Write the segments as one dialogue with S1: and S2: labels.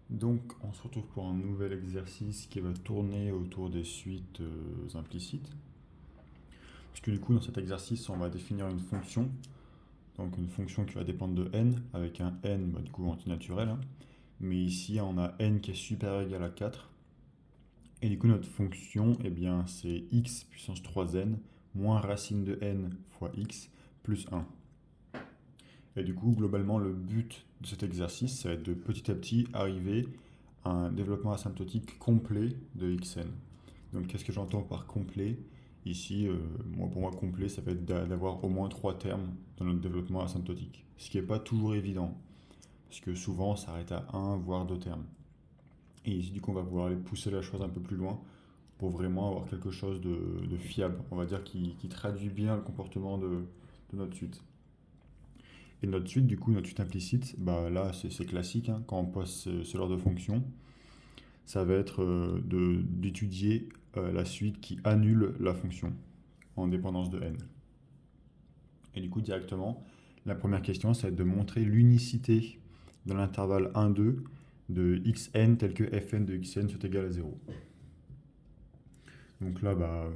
S1: Donc, on se retrouve pour un nouvel exercice qui va tourner autour des suites implicites. Parce que du coup, dans cet exercice, on va définir une fonction. Donc, une fonction qui va dépendre de n, avec un n, du coup, antinaturel, hein. Mais ici, on a n qui est supérieur ou égal à 4. Et du coup, notre fonction, eh bien, c'est x puissance 3n moins racine de n fois x plus 1. Et du coup, globalement, le but de cet exercice, ça va être de petit à petit arriver à un développement asymptotique complet de xn. Donc, qu'est-ce que j'entends par complet? Ici, pour moi, complet, ça va être d'avoir au moins trois termes dans notre développement asymptotique. Ce qui n'est pas toujours évident, parce que souvent, ça s'arrête à un, voire deux termes. Et ici, du coup, on va pouvoir aller pousser la chose un peu plus loin pour vraiment avoir quelque chose de fiable, on va dire, qui traduit bien le comportement de notre suite. Et notre suite, du coup, notre suite implicite, bah là, c'est classique, hein, quand on pose ce genre de fonction, ça va être d'étudier la suite qui annule la fonction en dépendance de n. Et du coup, directement, la première question, ça va être de montrer l'unicité dans l'intervalle 1,2 de xn tel que fn de xn soit égal à 0. Donc là, bah,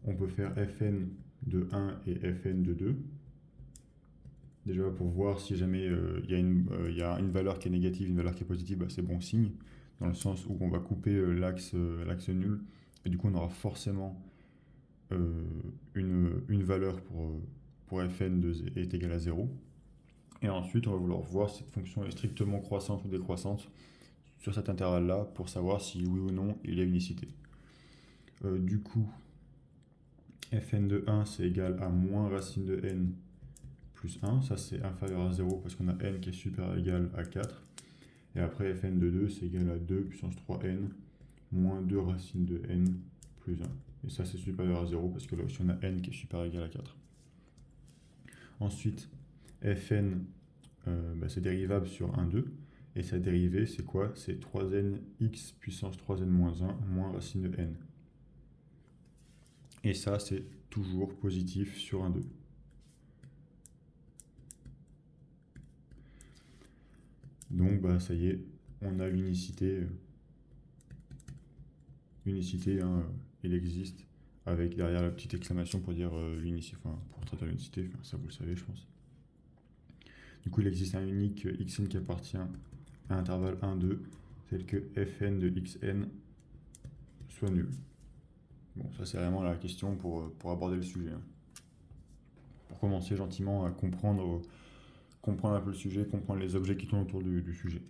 S1: on peut faire fn de 1 et fn de 2. Déjà pour voir si jamais il y a une valeur qui est négative, une valeur qui est positive, bah, c'est bon signe, dans le sens où on va couper l'axe nul, et du coup on aura forcément euh, une valeur pour fn est égal à 0. Et ensuite on va vouloir voir si cette fonction est strictement croissante ou décroissante sur cet intervalle-là pour savoir si oui ou non il y a unicité. Du coup, fn de 1 c'est égal à moins racine de n plus 1, ça c'est inférieur à 0 parce qu'on a n qui est supérieur ou égal à 4. Et après fn de 2 c'est égal à 2 puissance 3n moins 2 racine de n plus 1. Et ça c'est supérieur à 0 parce que là aussi on a n qui est supérieur ou égal à 4. Ensuite, fn c'est dérivable sur 1, 2. Et sa dérivée c'est quoi? C'est 3n x puissance 3n moins 1 moins racine de n. Et ça c'est toujours positif sur 1, 2. Donc bah ça y est, on a l'unicité. Unicité, hein, il existe, avec derrière la petite exclamation pour dire l'unicité, enfin pour traduire l'unicité, ça vous le savez je pense. Du coup il existe un unique xn qui appartient à l'intervalle 1, 2, tel que fn de xn soit nul. Bon, ça c'est vraiment la question pour aborder le sujet, hein. Pour commencer gentiment à comprendre un peu le sujet, comprendre les objets qui tournent autour du sujet.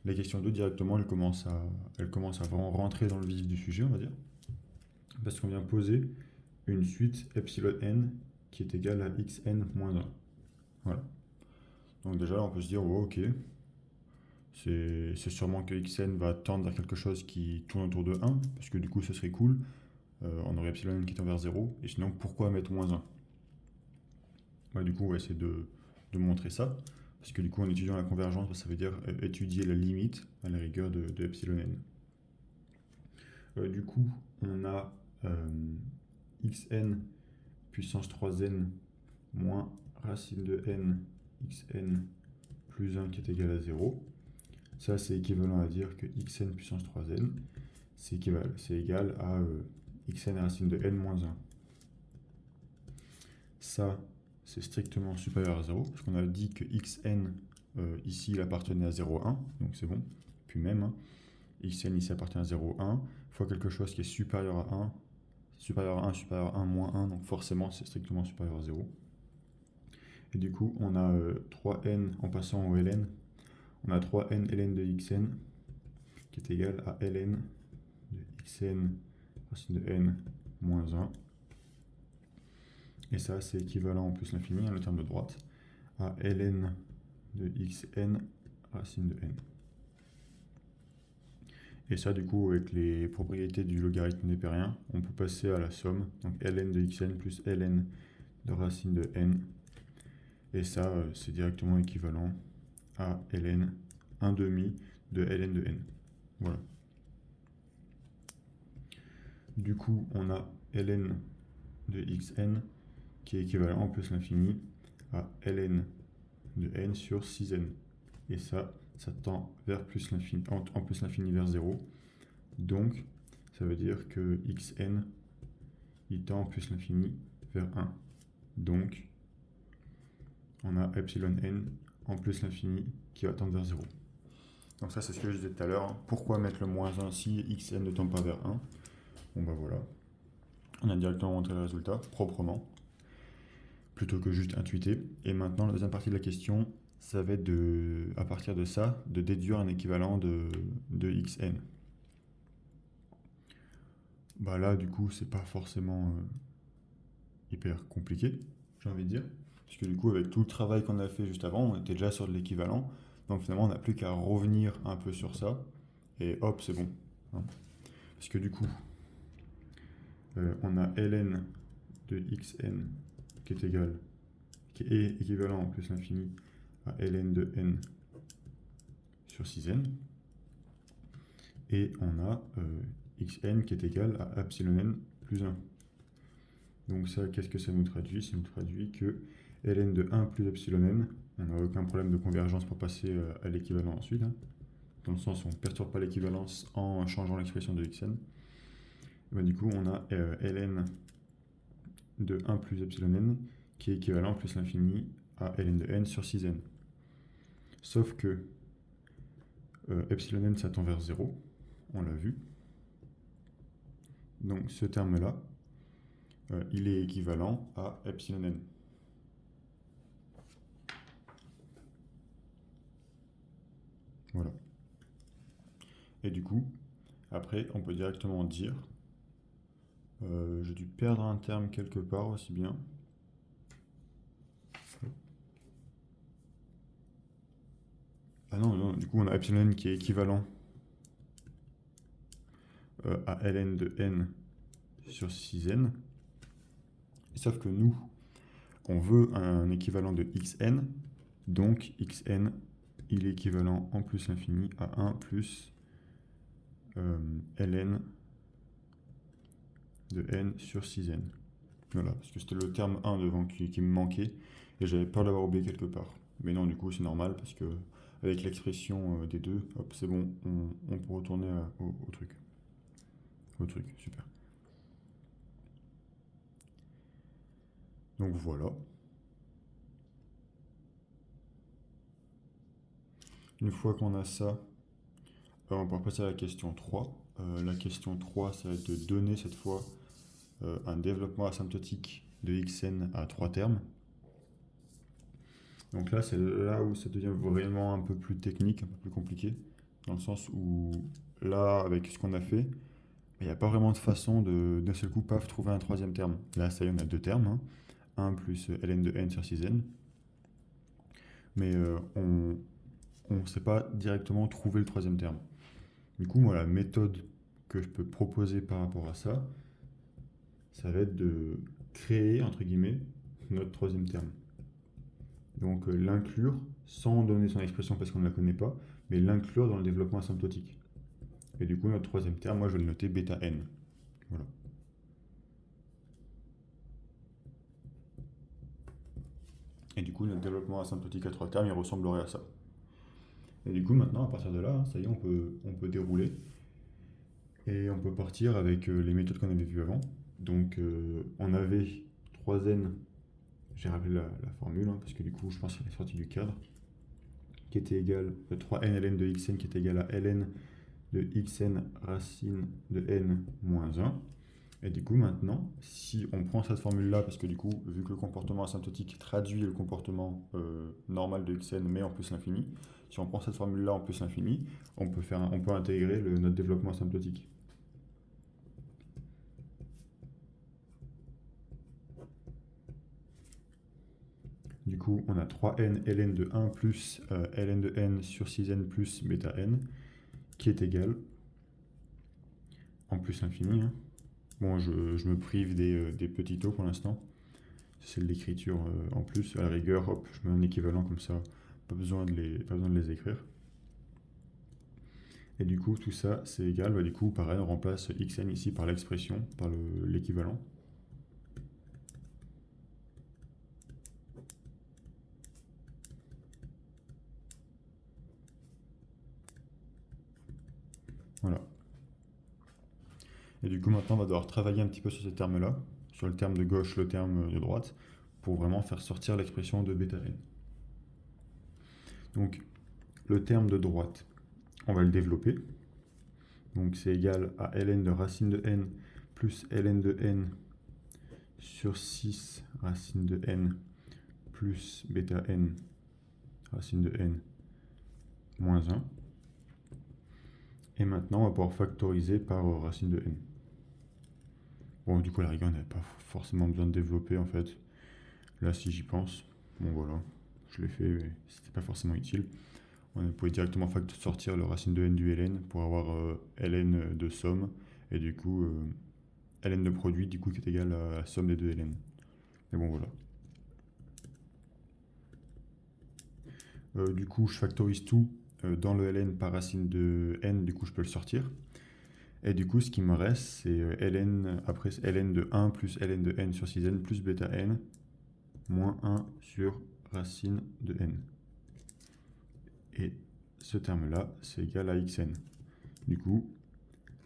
S1: La question 2 directement, elle commence à vraiment rentrer dans le vif du sujet, on va dire, parce qu'on vient poser une suite epsilon n qui est égale à xn moins 1. Voilà. Donc déjà là, on peut se dire, oh, ok, c'est sûrement que xn va tendre vers quelque chose qui tourne autour de 1, parce que du coup, ce serait cool. On aurait epsilon n qui tend vers 0, et sinon, pourquoi mettre moins 1? Ouais, du coup, on va essayer de montrer ça, parce que du coup, en étudiant la convergence, ça veut dire étudier la limite à la rigueur de epsilon n. Du coup, on a xn puissance 3n moins racine de n xn plus 1 qui est égal à 0. Ça, c'est équivalent à dire que xn puissance 3n, c'est égal à xn racine de n moins 1. Ça, c'est strictement supérieur à 0, parce qu'on a dit que xn, ici, il appartenait à 0,1, donc c'est bon. Puis même, hein, xn ici appartient à 0,1, fois quelque chose qui est supérieur à 1, supérieur à 1, moins 1, donc forcément, c'est strictement supérieur à 0. Et du coup, on a 3n en passant au ln. On a 3n ln de xn qui est égal à ln de xn racine de n moins 1. Et ça, c'est équivalent en plus l'infini, hein, le terme de droite, à ln de xn racine de n. Et ça, du coup, avec les propriétés du logarithme népérien, on peut passer à la somme. Donc ln de xn plus ln de racine de n. Et ça, c'est directement équivalent à ln 1 demi de ln de n. Voilà. Du coup, on a ln de xn qui est équivalent en plus l'infini à ln de n sur 6n. Et ça, ça tend vers plus l'infini, en plus l'infini vers 0. Donc, ça veut dire que xn, il tend en plus l'infini vers 1. Donc, on a epsilon n en plus l'infini qui va tendre vers 0. Donc ça, c'est ce que je disais tout à l'heure. Pourquoi mettre le moins 1 si xn ne tend pas vers 1? Bon bah voilà. On a directement montré le résultat, proprement, plutôt que juste intuiter. Et maintenant, la deuxième partie de la question, ça va être à partir de ça, de déduire un équivalent de xn. Bah là, du coup, c'est pas forcément hyper compliqué, j'ai envie de dire. Parce que du coup, avec tout le travail qu'on a fait juste avant, on était déjà sur de l'équivalent. Donc finalement, on n'a plus qu'à revenir un peu sur ça. Et hop, c'est bon. Hein. Parce que du coup, on a ln de xn qui est égal, qui est équivalent en plus l'infini à ln de n sur 6n. Et on a xn qui est égal à epsilon n plus 1. Donc ça, qu'est-ce que ça nous traduit? Ça nous traduit que ln de 1 plus epsilon n, on n'a aucun problème de convergence pour passer à l'équivalent ensuite, hein, dans le sens où on ne perturbe pas l'équivalence en changeant l'expression de xn. Et ben, du coup, on a ln de 1 plus epsilon n qui est équivalent plus l'infini à ln de n sur 6n. Sauf que epsilon n, ça tend vers 0, on l'a vu. Donc ce terme-là, il est équivalent à epsilon n. Voilà. Et du coup, après, on peut directement dire, j'ai dû perdre un terme quelque part aussi bien. Ah non, non, du coup, on a epsilon n qui est équivalent à ln de n sur 6n. Sauf que nous, on veut un équivalent de xn, donc xn, il est équivalent en plus l'infini à 1 plus ln de n sur 6n. Voilà, parce que c'était le terme 1 devant qui me manquait, et j'avais peur d'avoir oublié quelque part. Mais non, du coup, c'est normal, parce que avec l'expression des deux, hop, c'est bon, on peut retourner au truc. Au truc, super. Donc voilà. Une fois qu'on a ça, on peut passer à la question 3. La question 3, ça va être de donner cette fois un développement asymptotique de xn à 3 termes. Donc là, c'est là où ça devient vraiment un peu plus technique, un peu plus compliqué, dans le sens où là, avec ce qu'on a fait, il n'y a pas vraiment de façon de d'un seul coup, paf, trouver un troisième terme. Là, ça y est, on a deux termes, hein. 1 plus ln de n sur 6n. Mais on ne sait pas directement trouver le troisième terme. Du coup, moi, la méthode que je peux proposer par rapport à ça, ça va être de créer, entre guillemets, notre troisième terme. Donc l'inclure sans donner son expression parce qu'on ne la connaît pas, mais l'inclure dans le développement asymptotique. Et du coup, notre troisième terme, moi je vais le noter bêta n. Voilà. Et du coup, notre développement asymptotique à 3 termes, il ressemblerait à ça. Et du coup, maintenant, à partir de là, ça y est, on peut dérouler. Et on peut partir avec les méthodes qu'on avait vues avant. Donc, on avait 3n, j'ai rappelé la formule, hein, parce que du coup, je pense qu'elle est sortie du cadre, qui était égal à 3n ln de xn, qui est égal à ln de xn racine de n moins 1. Et du coup, maintenant, si on prend cette formule-là, parce que du coup, vu que le comportement asymptotique traduit le comportement normal de xn, mais en plus l'infini, si on prend cette formule-là en plus l'infini, on peut intégrer notre développement asymptotique. Du coup, on a 3n ln de 1 plus ln de n sur 6n plus bêta n, qui est égal, en plus l'infini, hein. Bon, je me prive des petits taux pour l'instant. C'est de l'écriture en plus. À la rigueur, hop, je mets un équivalent comme ça. Pas besoin de les écrire. Et du coup, tout ça, c'est égal. Bah, du coup, pareil, on remplace xn ici par l'expression, par l'équivalent. Voilà. Et du coup, maintenant, on va devoir travailler un petit peu sur ces termes-là, sur le terme de gauche, le terme de droite, pour vraiment faire sortir l'expression de bêta n. Donc, le terme de droite, on va le développer. Donc, c'est égal à ln de racine de n plus ln de n sur 6 racine de n plus bêta n racine de n moins 1. Et maintenant, on va pouvoir factoriser par racine de n. Bon, du coup, à la rigueur, on n'avait pas forcément besoin de développer, en fait. Là, si j'y pense, bon, voilà, je l'ai fait, mais c'était pas forcément utile. On pouvait directement sortir le racine de n du ln pour avoir ln de somme, et du coup, ln de produit, du coup, qui est égal à la somme des deux ln. Mais bon, voilà. Du coup, je factorise tout dans le ln par racine de n, du coup, je peux le sortir. Et du coup, ce qui me reste, c'est ln, après ln de 1 plus ln de n sur 6n plus bêta n moins 1 sur racine de n. Et ce terme-là, c'est égal à xn. Du coup,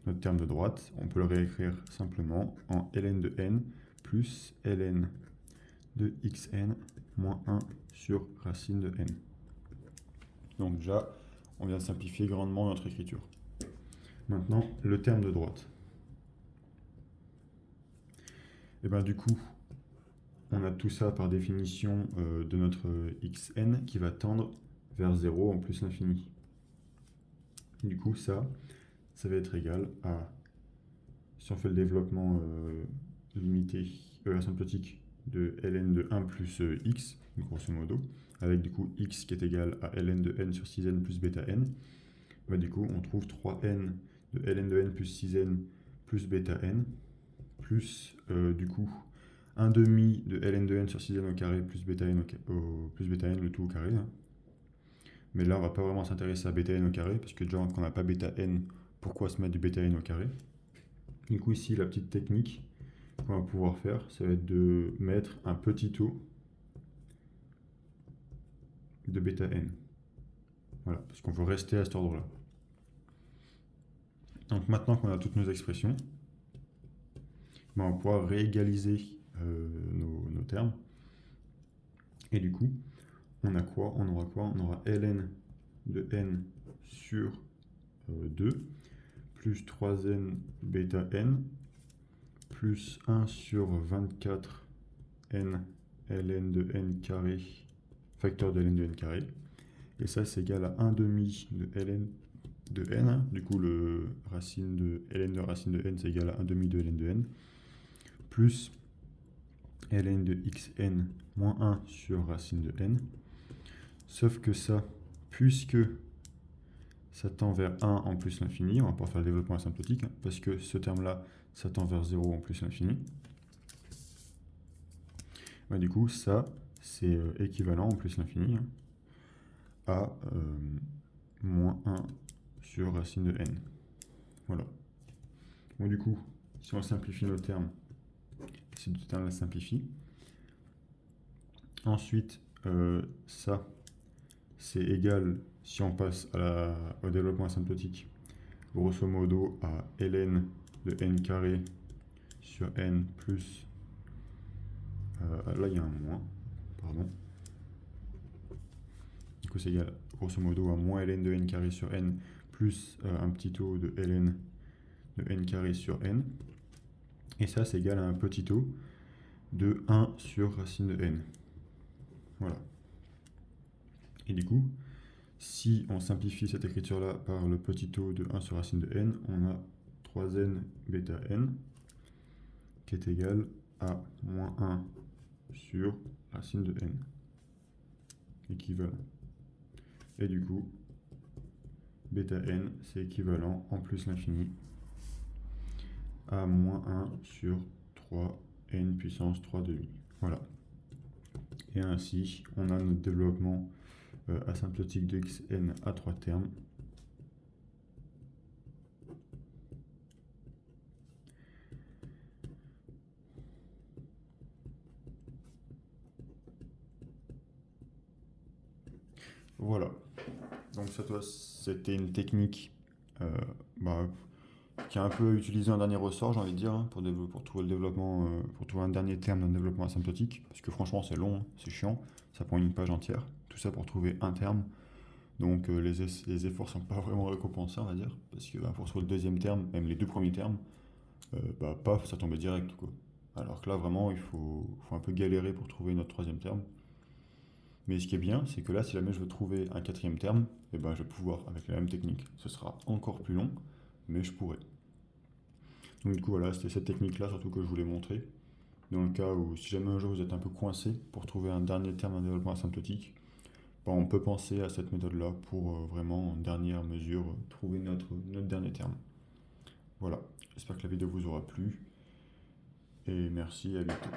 S1: notre terme de droite, on peut le réécrire simplement en ln de n plus ln de xn moins 1 sur racine de n. Donc déjà, on vient de simplifier grandement notre écriture. Maintenant, le terme de droite. Et bien du coup, on a tout ça par définition de notre xn qui va tendre vers 0 en plus l'infini. Du coup, ça va être égal à, si on fait le développement limité, asymptotique de ln de 1 plus x, grosso modo, avec du coup x qui est égal à ln de n sur 6n plus bêta n, bah, du coup on trouve 3n de ln de n plus 6n plus bêta n, plus du coup 1 demi de ln de n sur 6n au carré plus bêta n, plus bêta n, le tout au carré. Hein. Mais là on va pas vraiment s'intéresser à bêta n au carré, parce que déjà quand on n'a pas bêta n, pourquoi se mettre du bêta n au carré? Du coup ici la petite technique qu'on va pouvoir faire, ça va être de mettre un petit taux de bêta n. Voilà, parce qu'on veut rester à cet ordre-là. Donc maintenant qu'on a toutes nos expressions, ben, on va pouvoir réégaliser nos termes. Et du coup, on a quoi? On aura quoi? On aura ln de n sur 2 plus 3n bêta n plus 1 sur 24 n ln de n carré facteur de ln de n carré. Et ça, c'est égal à 1 demi de ln de n. Du coup, le racine de ln de racine de n, c'est égal à 1 demi de ln de n. Plus ln de xn moins 1 sur racine de n. Sauf que ça, puisque ça tend vers 1 en plus l'infini, on va pouvoir faire le développement asymptotique, hein, parce que ce terme-là, ça tend vers 0 en plus l'infini. Bah, du coup, ça, c'est équivalent en plus l'infini hein, à moins 1 sur racine de n. Voilà. Bon, du coup, si on simplifie nos termes, ces deux termes-là simplifient. Ensuite, ça, c'est égal, si on passe au développement asymptotique, grosso modo à ln de n carré sur n plus, là il y a un moins, pardon. Du coup c'est égal, grosso modo, à moins ln de n carré sur n plus un petit taux de ln de n carré sur n. Et ça c'est égal à un petit taux de 1 sur racine de n. Voilà. Et du coup, si on simplifie cette écriture-là par le petit taux de 1 sur racine de n, on a 3n bêta n qui est égal à moins 1 sur racine de n. Équivalent. Et du coup, bêta n, c'est équivalent en plus l'infini à moins 1 sur 3n puissance 3 demi. Voilà. Et ainsi, on a notre développement asymptotique de xn à 3 termes. Voilà. Donc ça, c'était une technique euh, bah, qui a un peu utilisé un dernier ressort, j'ai envie de dire, hein, pour trouver le développement, pour trouver un dernier terme d'un développement asymptotique, parce que franchement c'est long, hein, c'est chiant, ça prend une page entière, tout ça pour trouver un terme, donc les efforts sont pas vraiment récompensés, on va dire, parce que bah, pour trouver le deuxième terme, même les deux premiers termes, bah paf, ça tombait direct, quoi. Alors que là vraiment faut un peu galérer pour trouver notre troisième terme. Mais ce qui est bien, c'est que là, si jamais je veux trouver un quatrième terme, eh ben, je vais pouvoir avec la même technique. Ce sera encore plus long, mais je pourrai. Donc du coup voilà, c'était cette technique-là surtout que je voulais montrer. Dans le cas où si jamais un jour vous êtes un peu coincé pour trouver un dernier terme d'un développement asymptotique, ben, on peut penser à cette méthode-là pour vraiment en dernière mesure trouver notre dernier terme. Voilà, j'espère que la vidéo vous aura plu et merci et à bientôt.